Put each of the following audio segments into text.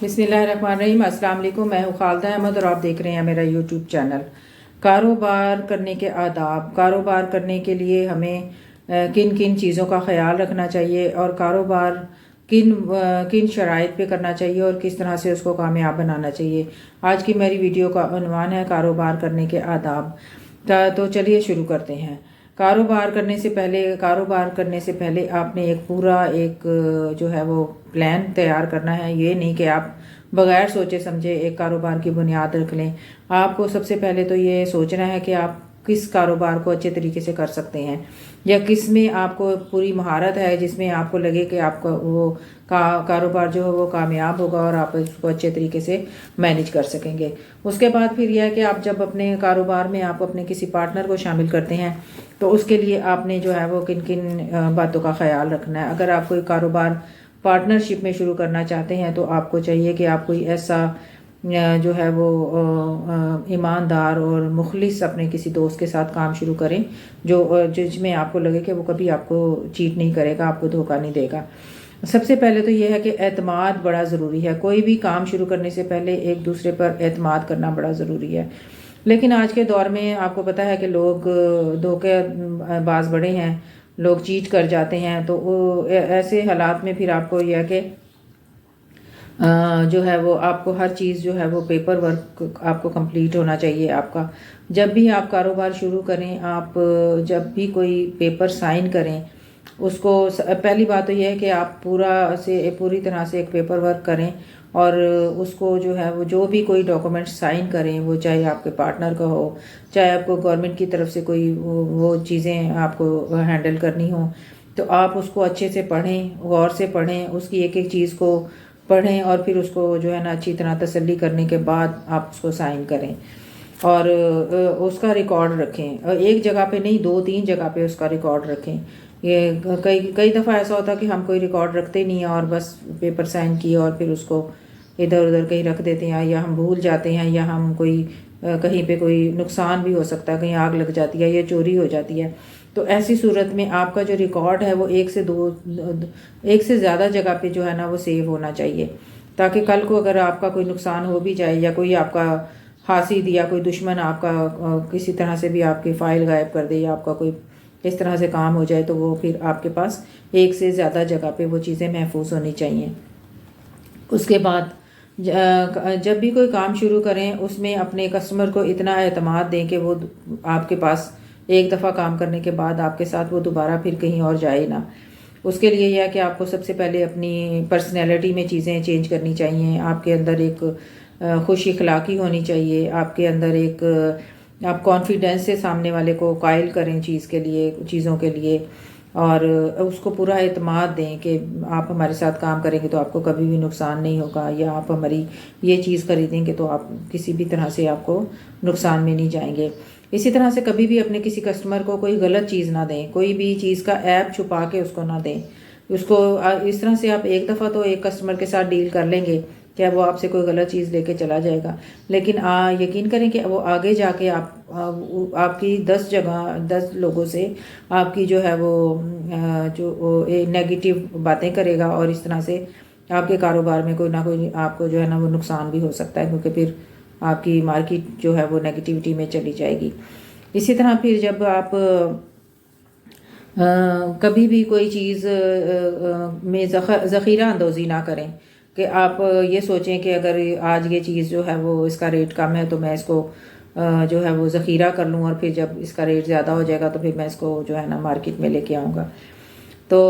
बिस्मिल्लाहिर्रहमानिर्रहीम। अस्सलाम वालेकुम। मैं हूँ खालिदा अहमद और आप देख रहे हैं मेरा यूट्यूब चैनल। कारोबार करने के आदाब। कारोबार करने के लिए हमें किन किन चीज़ों का ख्याल रखना चाहिए और कारोबार किन शराइत पे करना चाहिए और किस तरह से उसको कामयाब बनाना चाहिए। आज की मेरी वीडियो का उन्वान है कारोबार करने के आदाब। तो चलिए शुरू करते हैं। कारोबार करने से पहले आपने एक जो है वो प्लान तैयार करना है। ये नहीं कि आप बगैर सोचे समझे एक कारोबार की बुनियाद रख लें। आपको सबसे पहले तो ये सोचना है कि आप किस कारोबार को अच्छे तरीके से कर सकते हैं या किस में आपको पूरी महारत है, जिसमें आपको लगे कि आपका वो कारोबार जो है वो कामयाब होगा और आप इसको अच्छे तरीके से मैनेज कर सकेंगे। उसके बाद फिर यह है कि आप जब अपने कारोबार में आप अपने किसी पार्टनर को शामिल करते हैं तो उसके लिए आपने जो है वो किन किन बातों का ख्याल रखना है। अगर आप कोई कारोबार पार्टनरशिप में शुरू करना चाहते हैं तो आपको चाहिए कि आप कोई ऐसा जो है वो ईमानदार और मुखलिस अपने किसी दोस्त के साथ काम शुरू करें जिसमें आपको लगे कि वो कभी आपको चीट नहीं करेगा, आपको धोखा नहीं देगा। सबसे पहले तो ये है कि एतमाद बड़ा ज़रूरी है। कोई भी काम शुरू करने से पहले एक दूसरे पर एतमाद करना बड़ा ज़रूरी है। लेकिन आज के दौर में आपको पता है कि लोग धोखेबाज बड़े हैं, लोग चीट कर जाते हैं। तो वो ऐसे हालात में फिर आपको यह है कि जो है वो आपको हर चीज़ जो है वो पेपर वर्क आपको कंप्लीट होना चाहिए। आपका जब भी आप कारोबार शुरू करें, आप जब भी कोई पेपर साइन करें उसको पहली बात तो यह है कि आप पूरी तरह से एक पेपर वर्क करें और उसको जो है वो जो भी कोई डॉक्यूमेंट साइन करें, वो चाहे आपके पार्टनर का हो, चाहे आपको गवर्नमेंट की तरफ से कोई वो चीज़ें आपको हैंडल करनी हो, तो आप उसको अच्छे से पढ़ें, गौर से पढ़ें, उसकी एक एक चीज़ को पढ़ें और फिर उसको जो है ना अच्छी तरह तसल्ली करने के बाद आप उसको साइन करें और उसका रिकॉर्ड रखें। एक जगह पे नहीं, 2-3 जगह पे उसका रिकॉर्ड रखें। ये कई दफ़ा ऐसा होता है कि हम कोई रिकॉर्ड रखते नहीं हैं और बस पेपर साइन किए और फिर उसको इधर उधर कहीं रख देते हैं, या हम भूल जाते हैं, या हम कहीं पे कोई नुकसान भी हो सकता है, कहीं आग लग जाती है या चोरी हो जाती है। तो ऐसी सूरत में आपका जो रिकॉर्ड है वो एक से ज़्यादा जगह पे जो है ना वो सेव होना चाहिए, ताकि कल को अगर आपका कोई नुकसान हो भी जाए या कोई आपका हासिद या कोई दुश्मन आपका किसी तरह से भी आपकी फ़ाइल गायब कर दे या आपका कोई इस तरह से काम हो जाए, तो वो फिर आपके पास एक से ज़्यादा जगह पे वो चीज़ें महफूज होनी चाहिए। उसके बाद जब भी कोई काम शुरू करें उसमें अपने कस्टमर को इतना एतमाद दें कि वो आपके पास एक दफ़ा काम करने के बाद आपके साथ वो दोबारा फिर कहीं और जाए ना। उसके लिए यह है कि आपको सबसे पहले अपनी पर्सनैलिटी में चीज़ें चेंज करनी चाहिए। आपके अंदर एक खुश इखलाकी होनी चाहिए, आपके अंदर आप कॉन्फिडेंस से सामने वाले को कायल करें चीज़ों के लिए और उसको पूरा एतमाद दें कि आप हमारे साथ काम करेंगे तो आपको कभी भी नुकसान नहीं होगा, या आप हमारी ये चीज़ खरीदेंगे तो आप किसी भी तरह से आपको नुकसान में नहीं जाएंगे। इसी तरह से कभी भी अपने किसी कस्टमर को कोई गलत चीज़ ना दें, कोई भी चीज़ का ऐप छुपा के उसको ना दें। उसको इस तरह से आप एक दफ़ा तो एक कस्टमर के साथ डील कर लेंगे क्या वो आपसे कोई गलत चीज़ लेके चला जाएगा, लेकिन यकीन करें कि वो आगे जाके आपकी 10 लोगों से आपकी जो है वो जो नेगेटिव बातें करेगा और इस तरह से आपके कारोबार में कोई ना कोई आपको जो है ना वो नुकसान भी हो सकता है, क्योंकि फिर आपकी मार्केट जो है वो नेगेटिविटी में चली जाएगी। इसी तरह फिर जब आप कभी भी कोई चीज़ में ज़ख़ीरा अंदोज़ी ना करें कि आप ये सोचें कि अगर आज ये चीज़ जो है वो इसका रेट कम है तो मैं इसको जो है वो ज़ख़ीरा कर लूँ और फिर जब इसका रेट ज़्यादा हो जाएगा तो फिर मैं इसको जो है ना मार्केट में लेके आऊँगा। तो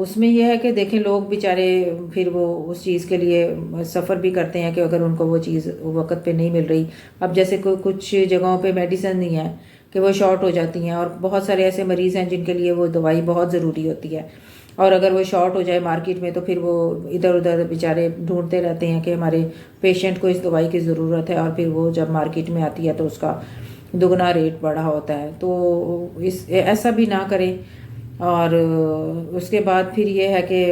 उसमें यह है कि देखें लोग बेचारे फिर वो उस चीज़ के लिए सफ़र भी करते हैं कि अगर उनको वो चीज़ वक्त पे नहीं मिल रही। अब जैसे कुछ जगहों पे मेडिसिन नहीं है कि वो शॉर्ट हो जाती हैं और बहुत सारे ऐसे मरीज़ हैं जिनके लिए वो दवाई बहुत ज़रूरी होती है, और अगर वो शॉर्ट हो जाए मार्केट में तो फिर वो इधर उधर बेचारे ढूंढते रहते हैं कि हमारे पेशेंट को इस दवाई की ज़रूरत है, और फिर वो जब मार्केट में आती है तो उसका दुगना रेट बढ़ा होता है। तो ऐसा भी ना करें। और उसके बाद फिर ये है कि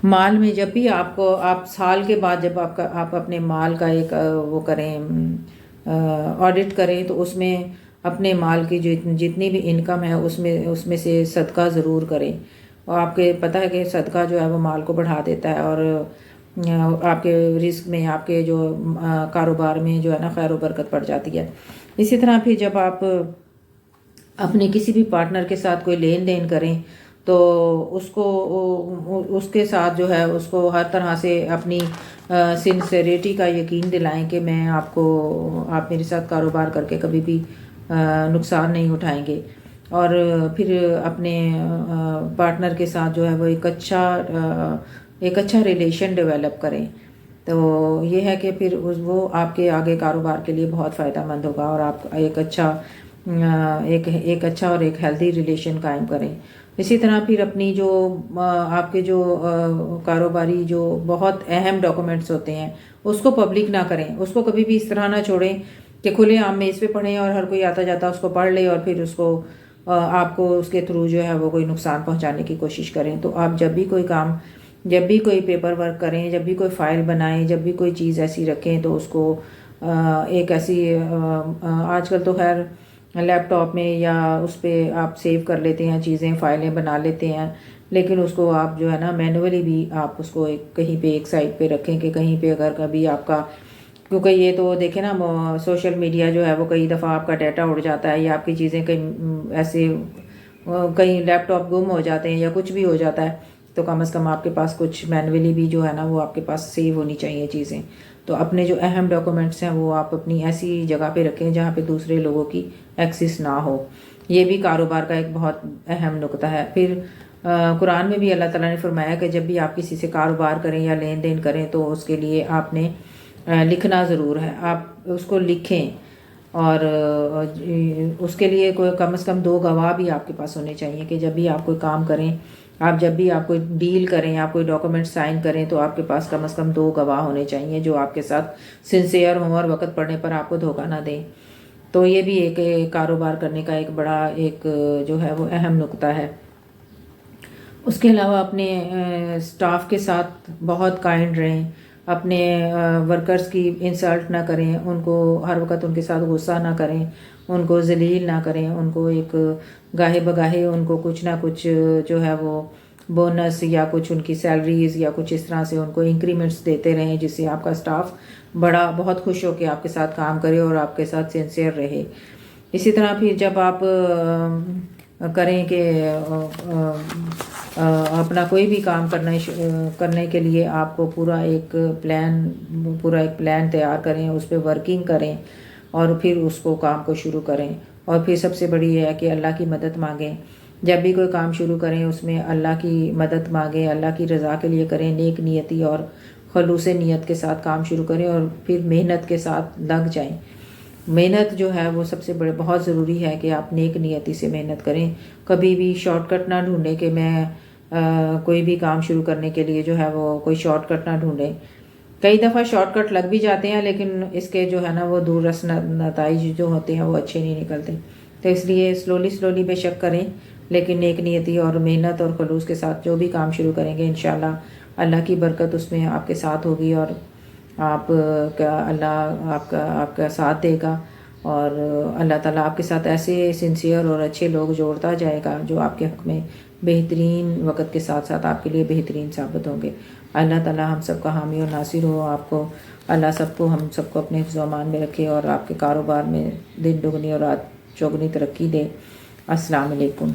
माल में जब भी आप साल के बाद जब आप अपने माल का एक वो करें ऑडिट करें तो उसमें अपने माल की जितनी भी इनकम है उसमें से सदका ज़रूर करें। और आपके पता है कि सदका जो है वो माल को बढ़ा देता है और آپ کے رزق میں، آپ کے جو کاروبار میں جو ہے نا خیر و برکت پڑ جاتی ہے۔ اسی طرح پھر جب آپ اپنے کسی بھی پارٹنر کے ساتھ کوئی لین دین کریں تو اس کے ساتھ جو ہے اس کو ہر طرح سے اپنی سنسیریٹی کا یقین دلائیں کہ آپ میرے ساتھ کاروبار کر کے کبھی بھی نقصان نہیں اٹھائیں گے، اور پھر اپنے پارٹنر کے ساتھ جو ہے وہ ایک اچھا ریلیشن ڈیولپ کریں۔ تو یہ ہے کہ پھر وہ آپ کے آگے کاروبار کے لیے بہت فائدہ مند ہوگا، اور آپ ایک اچھا اور ایک ہیلدی ریلیشن قائم کریں۔ اسی طرح پھر اپنی جو آپ کے جو کاروباری جو بہت اہم ڈاکومنٹس ہوتے ہیں اس کو پبلک نہ کریں، اس کو کبھی بھی اس طرح نہ چھوڑیں کہ کھلے عام میں اس پہ پڑھیں اور ہر کوئی آتا جاتا اس کو پڑھ لے، اور پھر اس کو آپ کو اس کے تھرو جو ہے وہ کوئی نقصان پہنچانے کی کوشش کریں۔ تو آپ جب بھی کوئی پیپر ورک کریں، جب بھی کوئی فائل بنائیں، جب بھی کوئی چیز ایسی رکھیں تو اس کو ایک ایسی آج کل تو خیر لیپ ٹاپ میں یا اس پہ آپ سیو کر لیتے ہیں چیزیں، فائلیں بنا لیتے ہیں، لیکن اس کو آپ جو ہے نا مینولی بھی آپ اس کو کہیں پہ ایک سائڈ پہ رکھیں کہ کہیں پہ اگر کبھی آپ کا، کیونکہ یہ تو دیکھیں نا سوشل میڈیا جو ہے وہ کئی دفعہ آپ کا ڈیٹا اڑ جاتا ہے، یا آپ کی چیزیں کہیں ایسے کہیں لیپ ٹاپ گم ہو جاتے ہیں یا کچھ بھی ہو جاتا ہے، تو کم از کم آپ کے پاس کچھ مینولی بھی جو ہے نا وہ آپ کے پاس سیو ہونی چاہیے چیزیں۔ تو اپنے جو اہم ڈاکومنٹس ہیں وہ آپ اپنی ایسی جگہ پہ رکھیں جہاں پہ دوسرے لوگوں کی ایکسیس نہ ہو۔ یہ بھی کاروبار کا ایک بہت اہم نقطہ ہے۔ پھر قرآن میں بھی اللہ تعالیٰ نے فرمایا کہ جب بھی آپ کسی سے کاروبار کریں یا لین دین کریں تو اس کے لیے آپ نے لکھنا ضرور ہے، آپ اس کو لکھیں، اور اس کے لیے کوئی کم از کم 2 گواہ بھی آپ کے پاس ہونے چاہیے کہ جب بھی آپ کوئی کام کریں، جب بھی آپ کوئی ڈیل کریں، آپ کوئی ڈاکومنٹ سائن کریں تو آپ کے پاس کم از کم 2 گواہ ہونے چاہیے جو آپ کے ساتھ سنسیئر ہوں اور وقت پڑنے پر آپ کو دھوکہ نہ دیں۔ تو یہ بھی ایک کاروبار کرنے کا ایک بڑا ایک جو ہے وہ اہم نقطہ ہے۔ اس کے علاوہ اپنے سٹاف کے ساتھ بہت کائنڈ رہیں، اپنے ورکرز کی انسلٹ نہ کریں، ان کو ہر وقت ان کے ساتھ غصہ نہ کریں، ان کو ذلیل نہ کریں، ان کو ایک گاہے بگاہے ان کو کچھ نہ کچھ جو ہے وہ بونس یا کچھ ان کی سیلریز یا کچھ اس طرح سے ان کو انکریمنٹس دیتے رہیں، جس سے آپ کا سٹاف بہت خوش ہو کے آپ کے ساتھ کام کرے اور آپ کے ساتھ سنسیئر رہے۔ اسی طرح پھر جب آپ کریں کہ اپنا کوئی بھی کام کرنے کے لیے آپ کو پورا ایک پلان تیار کریں، اس پہ ورکنگ کریں اور پھر اس کو کام کو شروع کریں۔ اور پھر سب سے بڑی یہ ہے کہ اللہ کی مدد مانگیں، جب بھی کوئی کام شروع کریں اس میں اللہ کی مدد مانگیں، اللہ کی رضا کے لیے کریں، نیک نیتی اور خلوص نیت کے ساتھ کام شروع کریں، اور پھر محنت کے ساتھ لگ جائیں۔ محنت جو ہے وہ سب سے بہت ضروری ہے کہ آپ نیک نیتی سے محنت کریں، کبھی بھی شارٹ کٹ نہ ڈھونڈیں کہ میں کوئی بھی کام شروع کرنے کے لیے جو ہے وہ کوئی شارٹ کٹ نہ ڈھونڈیں۔ کئی دفعہ شارٹ کٹ لگ بھی جاتے ہیں لیکن اس کے جو ہے نا وہ دور رس نتائج جو ہوتے ہیں وہ اچھے نہیں نکلتے، تو اس لیے سلولی بے شک کریں، لیکن نیک نیتی اور محنت اور خلوص کے ساتھ جو بھی کام شروع کریں گے انشاءاللہ اللہ کی برکت اس میں آپ کے ساتھ ہوگی، اور اللہ آپ کا ساتھ دے گا، اور اللہ تعالیٰ آپ کے ساتھ ایسے سنسیئر اور اچھے لوگ جوڑتا جائے گا جو آپ کے حق میں بہترین وقت کے ساتھ ساتھ آپ کے لیے بہترین ثابت ہوں گے۔ اللہ تعالیٰ ہم سب کا حامی اور ناصر ہو، اللہ ہم سب کو اپنے حفظ و امان میں رکھے اور آپ کے کاروبار میں دن دگنی اور رات چوگنی ترقی دے۔ السلام علیکم۔